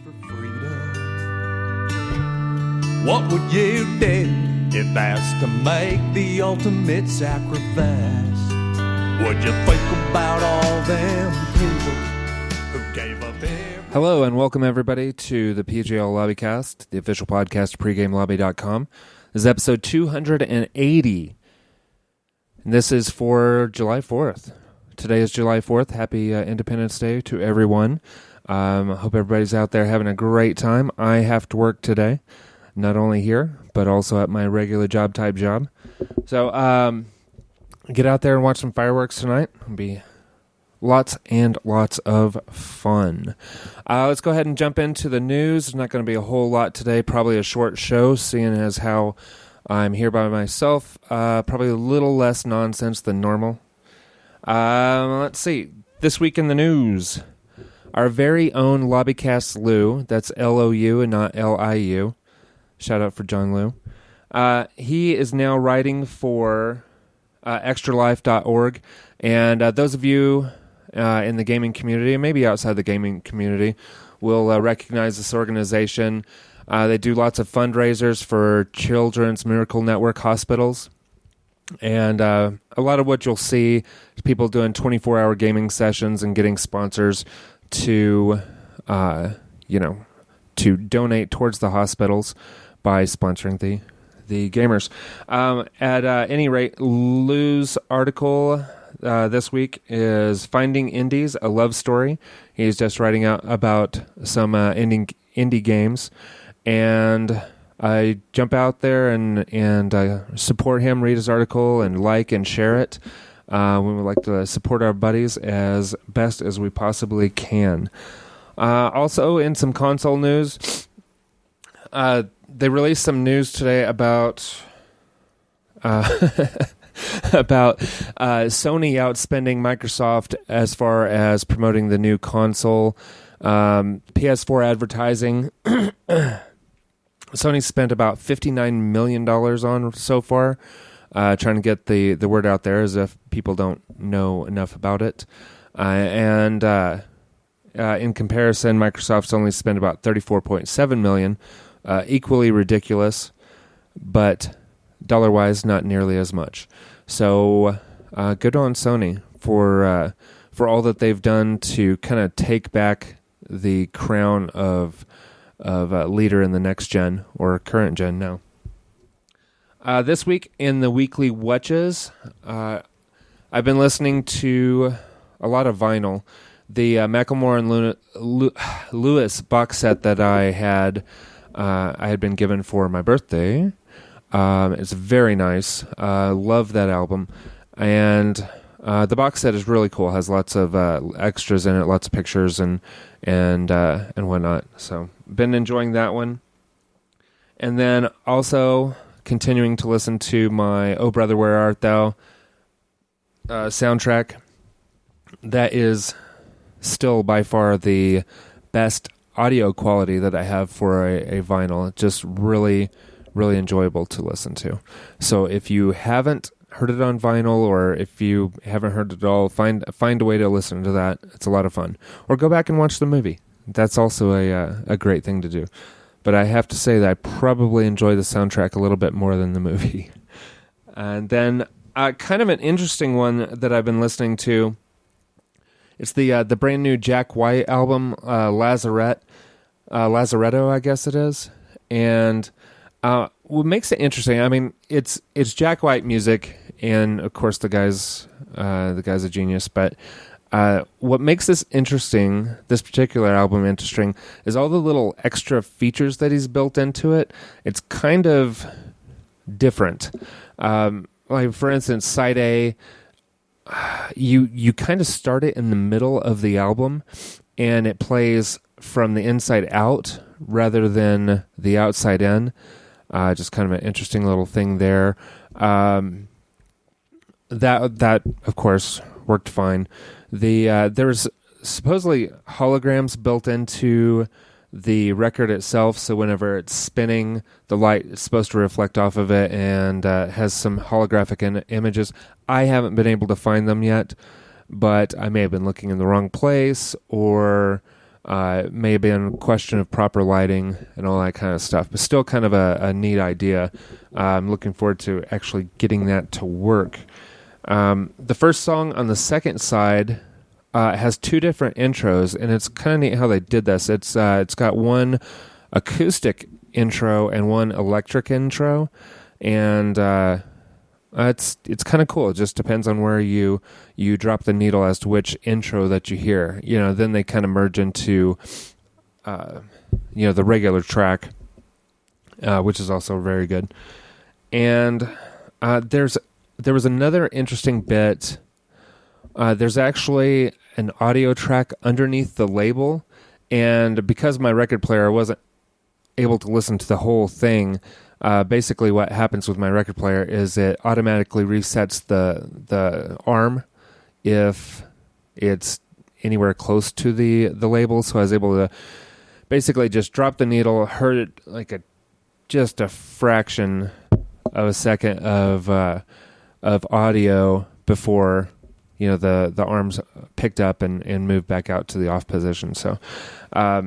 for freedom. What would you do if asked to make the ultimate sacrifice? Would you think about all them people who gave up everything? Hello and welcome everybody to the PGL Lobbycast, the official podcast of PreGameLobby.com. This is episode 280, and this is for July 4th. Today is July 4th. Happy Independence Day to everyone. Hope everybody's out there having a great time. I have to work today, not only here, but also at my regular type job. So get out there and watch some fireworks tonight. It'll be lots and lots of fun. Let's go ahead and jump into the news. There's not going to be a whole lot today. Probably a short show, seeing as how I'm here by myself. Probably a little less nonsense than normal. Let's see. This week in the news, our very own Lobbycast Lou, that's L-O-U and not L-I-U. Shout out for John Lou. He is now writing for extralife.org, and those of you in the gaming community, and maybe outside the gaming community, will recognize this organization. They do lots of fundraisers for Children's Miracle Network hospitals. And a lot of what you'll see is people doing 24-hour gaming sessions and getting sponsors to, to donate towards the hospitals by sponsoring the gamers. At any rate, Lou's article this week is Finding Indies, a Love Story. He's just writing out about some indie games. And I jump out there and support him, read his article, and like and share it. We would like to support our buddies as best as we possibly can. Also, in some console news, they released some news today about Sony outspending Microsoft as far as promoting the new console. PS4 advertising. Sony spent about $59 million on so far, trying to get the word out there as if people don't know enough about it. And in comparison, Microsoft's only spent about $34.7 million, equally ridiculous, but dollar-wise, not nearly as much. So good on Sony for all that they've done to kind of take back the crown of leader in the next gen, or current gen now. This week in the Weekly Whatchas, I've been listening to a lot of vinyl. The Macklemore and Lewis box set that I had been given for my birthday. It's very nice. Love that album. And the box set is really cool. Has lots of extras in it, lots of pictures and whatnot. So been enjoying that one. And then also continuing to listen to my Oh Brother Where Art Thou soundtrack. That is still by far the best audio quality that I have for a vinyl. Just really, really enjoyable to listen to. So if you haven't heard it on vinyl, or if you haven't heard it at all, find a way to listen to that. It's a lot of fun. Or go back and watch the movie. That's also a great thing to do. But I have to say that I probably enjoy the soundtrack a little bit more than the movie. And then kind of an interesting one that I've been listening to. It's the brand new Jack White album, Lazaretto, I guess it is. And what makes it interesting, I mean, it's Jack White music, and of course the guy's a genius. But what makes this particular album interesting, is all the little extra features that he's built into it. It's kind of different. Like for instance, side A, you kind of start it in the middle of the album, and it plays from the inside out rather than the outside in. Just kind of an interesting little thing there. That of course worked fine. There's supposedly holograms built into the record itself, so whenever it's spinning, the light is supposed to reflect off of it, and has some holographic images. I haven't been able to find them yet, but I may have been looking in the wrong place, or It may have been a question of proper lighting and all that kind of stuff, but still kind of a neat idea. I'm looking forward to actually getting that to work. The first song on the second side has two different intros, and it's kind of neat how they did this. It's got one acoustic intro and one electric intro, and it's kind of cool. It just depends on where you drop the needle as to which intro that you hear. Then they kind of merge into the regular track, which is also very good. And there was another interesting bit. There's actually an audio track underneath the label, and because my record player wasn't able to listen to the whole thing, basically what happens with my record player is it automatically resets the arm if it's anywhere close to the label. So I was able to basically just drop the needle, heard it like just a fraction of a second of audio before the arms picked up and moved back out to the off position. So I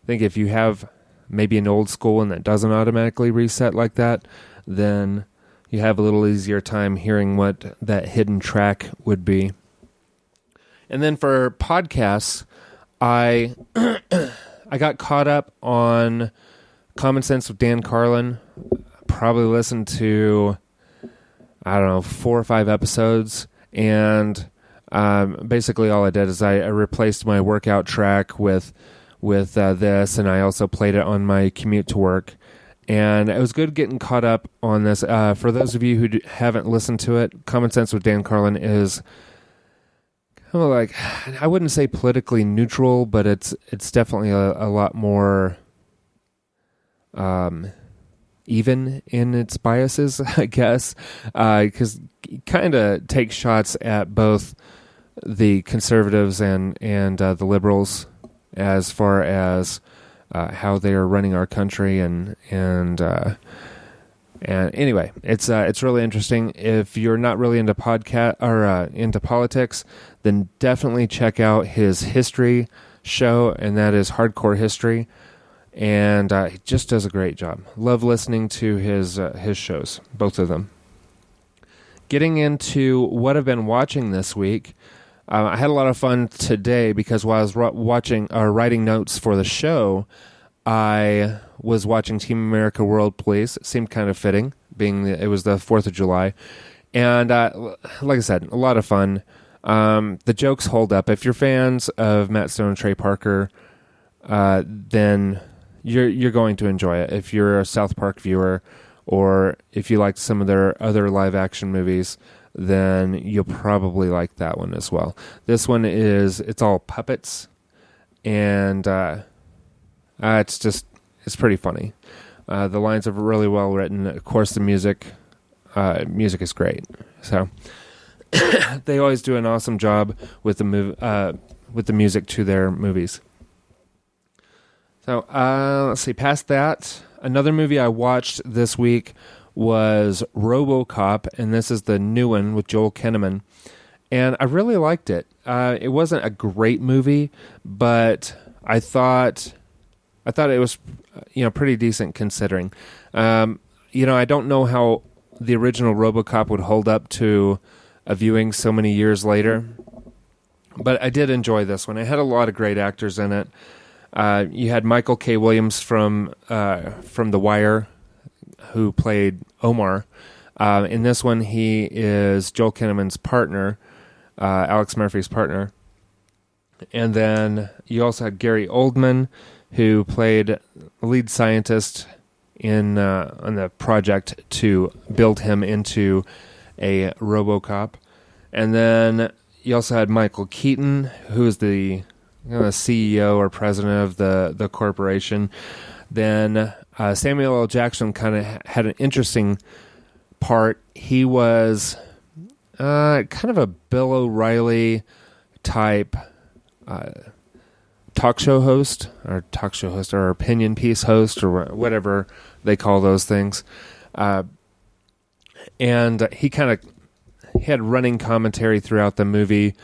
think if you have maybe an old school and that doesn't automatically reset like that, then you have a little easier time hearing what that hidden track would be. And then for podcasts, I got caught up on Common Sense with Dan Carlin. Probably listened to, 4 or 5 episodes. And basically all I did is I replaced my workout track with this, and I also played it on my commute to work. And it was good getting caught up on this. For those of you who haven't listened to it, Common Sense with Dan Carlin is kind of like, I wouldn't say politically neutral, but it's definitely a lot more even in its biases, I guess, because he kind of takes shots at both the conservatives and the liberals as far as how they are running our country, and anyway, it's really interesting. If you're not really into podcast or into politics, then definitely check out his history show, and that is Hardcore History. And he just does a great job. Love listening to his shows, both of them. Getting into what I've been watching this week, I had a lot of fun today because while I was writing notes for the show, I was watching Team America World Police. It seemed kind of fitting, being it was the 4th of July. And like I said, a lot of fun. The jokes hold up. If you're fans of Matt Stone and Trey Parker, then you're going to enjoy it. If you're a South Park viewer, or if you like some of their other live action movies, then you'll probably like that one as well. This one it's all puppets, and it's pretty funny. The lines are really well written. Of course, the music is great. So they always do an awesome job with the music to their movies. So let's see. Past that, another movie I watched this week was Robocop, and this is the new one with Joel Kinnaman. And I really liked it. It wasn't a great movie, but I thought it was pretty decent considering. I don't know how the original Robocop would hold up to a viewing so many years later, but I did enjoy this one. It had a lot of great actors in it. You had Michael K. Williams from The Wire, who played Omar. In this one, he is Joel Kinnaman's partner, Alex Murphy's partner. And then you also had Gary Oldman, who played lead scientist on the project to build him into a Robocop. And then you also had Michael Keaton, who is the CEO or president of the corporation. Then Samuel L. Jackson kind of had an interesting part. He was kind of a Bill O'Reilly type talk show host or opinion piece host or whatever they call those things. And he had running commentary throughout the movie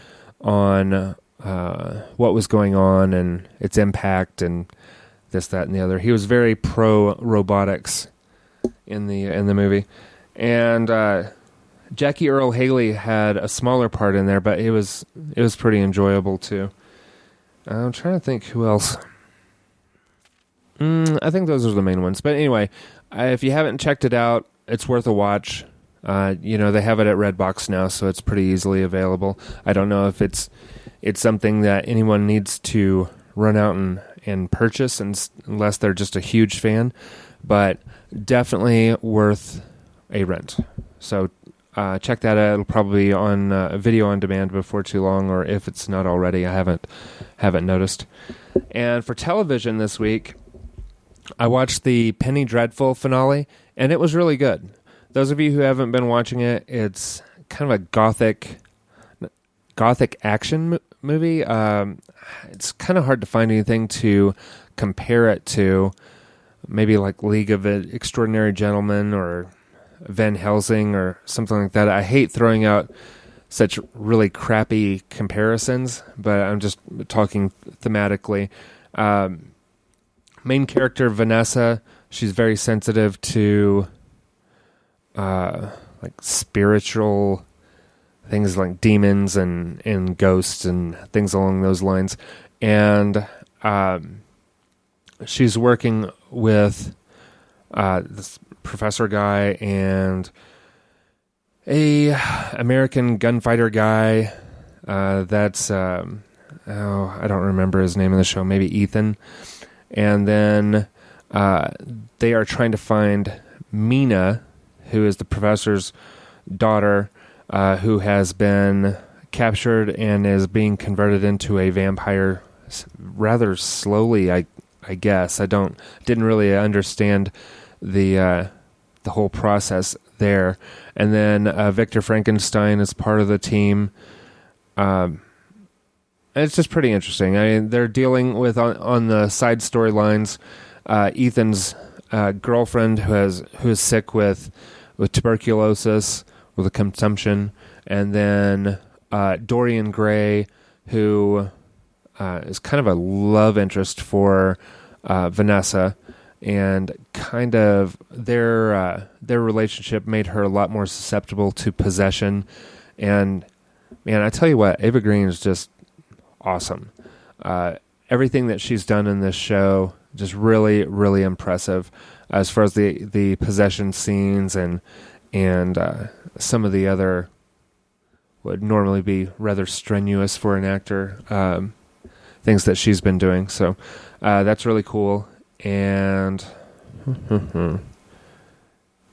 on what was going on and its impact and this, that, and the other. He was very pro robotics in the movie, and Jackie Earle Haley had a smaller part in there, but it was pretty enjoyable too. I'm trying to think who else. I think those are the main ones. But anyway, if you haven't checked it out, it's worth a watch. They have it at Redbox now, so it's pretty easily available. I don't know if it's something that anyone needs to run out and purchase unless they're just a huge fan, but definitely worth a rent. So check that out. It'll probably be on video on demand before too long, or if it's not already, I haven't noticed. And for television this week, I watched the Penny Dreadful finale, and it was really good. Those of you who haven't been watching it, it's kind of a gothic action movie. It's kind of hard to find anything to compare it to, maybe like League of Extraordinary Gentlemen or Van Helsing or something like that. I hate throwing out such really crappy comparisons, but I'm just talking thematically. Main character Vanessa, she's very sensitive to like spiritual things like demons and ghosts and things along those lines. And she's working with this professor guy and a American gunfighter guy that's I don't remember his name in the show, maybe Ethan. And then they are trying to find Mina, who is the professor's daughter, who has been captured and is being converted into a vampire rather slowly, I guess. I didn't really understand the whole process there. And then Victor Frankenstein is part of the team. It's just pretty interesting. I mean, they're dealing with on the side storylines, Ethan's girlfriend who is sick with tuberculosis, with a consumption, and then Dorian Gray, who is kind of a love interest for Vanessa, and kind of their relationship made her a lot more susceptible to possession. And man, I tell you what, Ava Green is just awesome. Everything that she's done in this show, just really, really impressive as far as the possession scenes and some of the other would normally be rather strenuous for an actor things that she's been doing. So that's really cool. And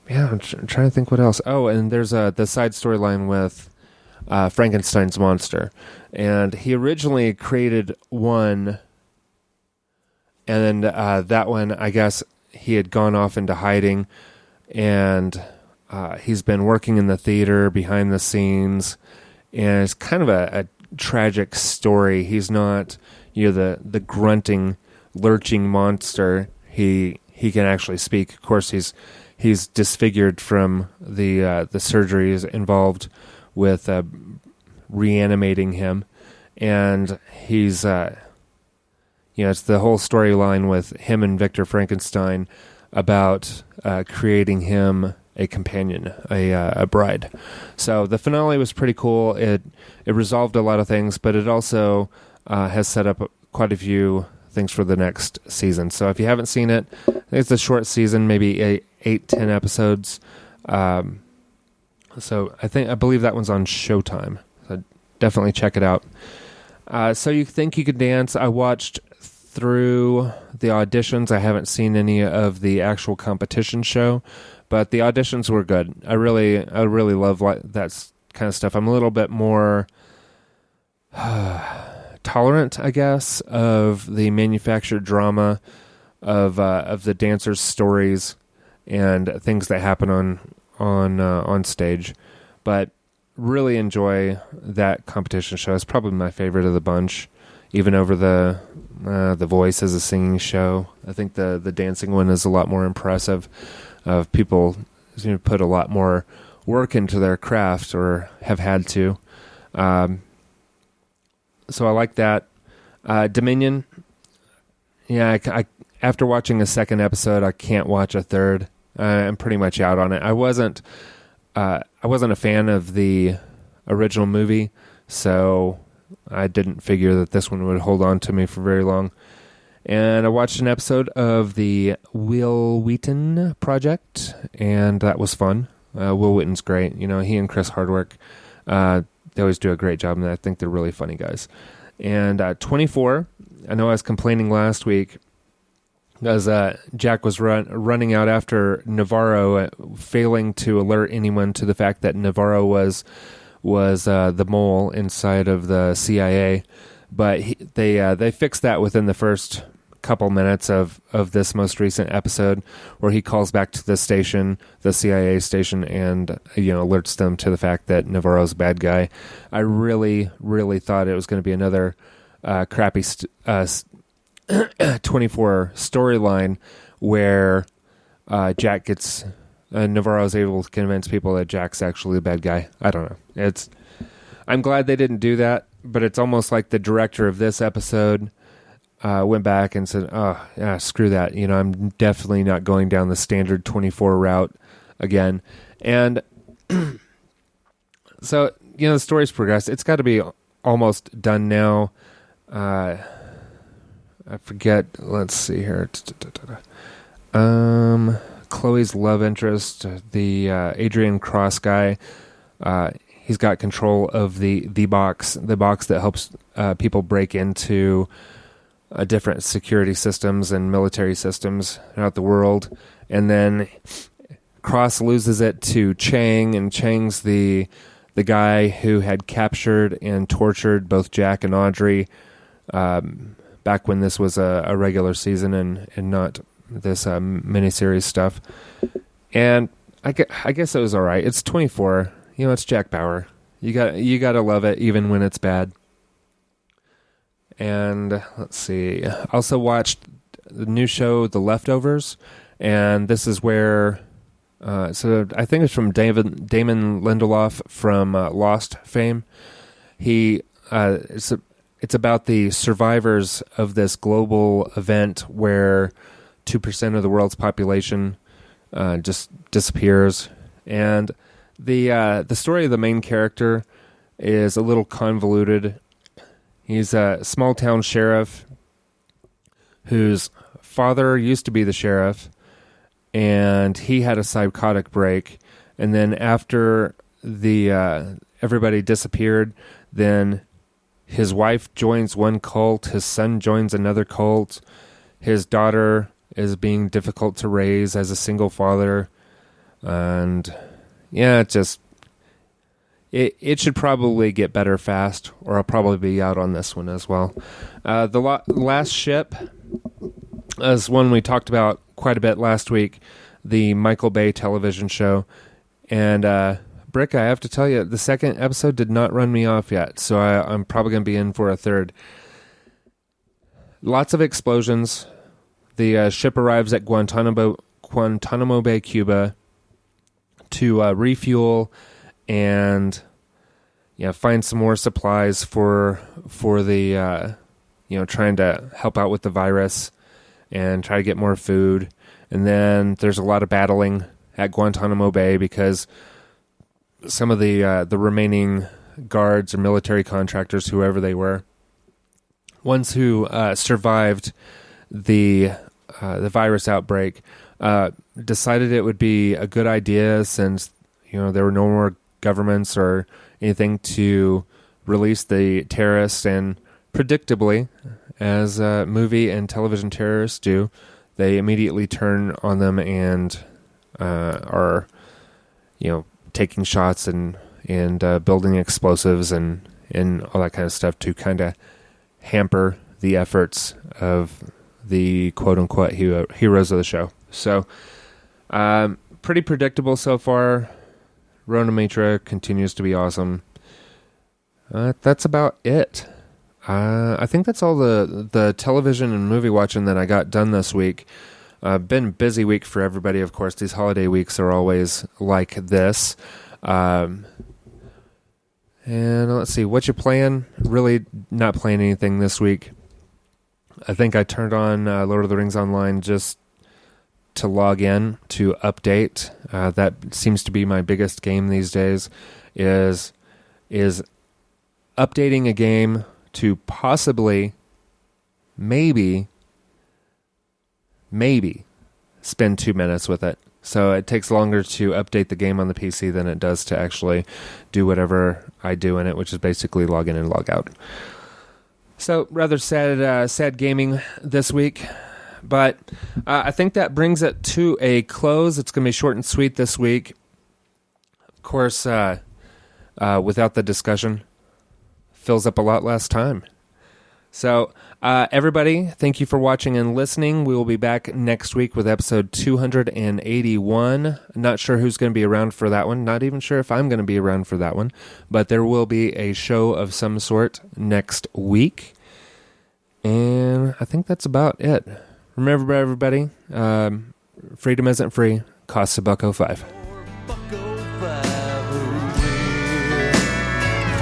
yeah, I'm trying to think what else. Oh, and there's the side storyline with Frankenstein's monster, and he originally created one, and then that one, I guess he had gone off into hiding, and he's been working in the theater behind the scenes, and it's kind of a tragic story. He's not the grunting, lurching monster. He can actually speak. Of course, he's disfigured from the surgeries involved with reanimating him, and he's it's the whole storyline with him and Victor Frankenstein about creating him a companion, a bride. So the finale was pretty cool. It resolved a lot of things, but it also has set up quite a few things for the next season. So if you haven't seen it, I think it's a short season, maybe 8-10 episodes. So I believe that one's on Showtime. So definitely check it out. So You Think You Could Dance. I watched through the auditions. I haven't seen any of the actual competition show, but the auditions were good. I really love that kind of stuff. I'm a little bit more tolerant, I guess, of the manufactured drama of the dancers' stories and things that happen on stage, but really enjoy that competition show. It's probably my favorite of the bunch, even over the Voice as a singing show. I think the dancing one is a lot more impressive. People put a lot more work into their craft, or have had to. I like that. Dominion. Yeah, I after watching a second episode, I can't watch a third. I'm pretty much out on it. I wasn't a fan of the original movie, so I didn't figure that this one would hold on to me for very long. And I watched an episode of the Will Wheaton Project, and that was fun. Will Wheaton's great. You know, he and Chris Hardwick, they always do a great job, and I think they're really funny guys. And 24, I know I was complaining last week as Jack was running out after Navarro, failing to alert anyone to the fact that Navarro was the mole inside of the CIA. But they fixed that within the first couple minutes of this most recent episode, where he calls back to the station, the CIA station, and alerts them to the fact that Navarro's a bad guy. I really, really thought it was going to be another crappy 24 storyline where Jack gets Navarro's able to convince people that Jack's actually the bad guy. I don't know. I'm glad they didn't do that, but it's almost like the director of this episode went back and said, "Oh, yeah, screw that. I'm definitely not going down the standard 24 route again." And so, the story's progressed. It's got to be almost done now. I forget. Let's see here. Chloe's love interest, the Adrian Cross guy. He's got control of the box that helps people break into different security systems and military systems throughout the world. And then Cross loses it to Chang, and Chang's the guy who had captured and tortured both Jack and Audrey back when this was a regular season and not this miniseries stuff. And I guess it was all right. It's 24. It's Jack Bauer. You got to love it even when it's bad. And let's see. I also watched the new show, The Leftovers, and this is where. So I think it's from Damon Lindelof from Lost fame. It's about the survivors of this global event where 2% of the world's population just disappears, and the story of the main character is a little convoluted. He's a small town sheriff whose father used to be the sheriff, and he had a psychotic break. And then after everybody disappeared, then his wife joins one cult, his son joins another cult, his daughter is being difficult to raise as a single father, and yeah, it should probably get better fast, or I'll probably be out on this one as well. The Last Ship is one we talked about quite a bit last week, the Michael Bay television show. And Brick, I have to tell you, the second episode did not run me off yet, so I'm probably going to be in for a third. Lots of explosions. The ship arrives at Guantanamo Bay, Cuba, to refuel and find some more supplies for the trying to help out with the virus and try to get more food. And then there's a lot of battling at Guantanamo Bay because some of the remaining guards or military contractors, whoever they were, ones who survived the virus outbreak, decided it would be a good idea, since there were no more governments or anything, to release the terrorists. And predictably, as movie and television terrorists do, they immediately turn on them and are taking shots and building explosives and all that kind of stuff to kind of hamper the efforts of the quote-unquote heroes of the show. So, pretty predictable so far. Rona Mitra continues to be awesome. That's about it. I think that's all the television and movie watching that I got done this week. Been a busy week for everybody, of course. These holiday weeks are always like this. And And let's see, what you playing? Really not playing anything this week. I think I turned on Lord of the Rings Online just to log in to update. That seems to be my biggest game these days, is updating a game to possibly, maybe spend 2 minutes with it. So it takes longer to update the game on the PC than it does to actually do whatever I do in it, which is basically log in and log out. So rather sad gaming this week. But I think that brings it to a close. It's going to be short and sweet this week. Of course, without the discussion, fills up a lot less time. So, everybody, thank you for watching and listening. We will be back next week with episode 281. Not sure who's going to be around for that one. Not even sure if I'm going to be around for that one. But there will be a show of some sort next week. And I think that's about it. Remember, everybody, freedom isn't free. Costs $1.05.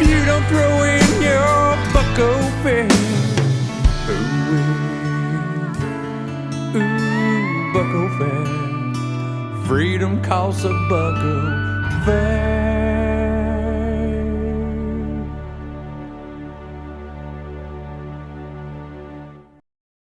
If you don't throw in your $1.05, $1.05. Freedom costs $1.05.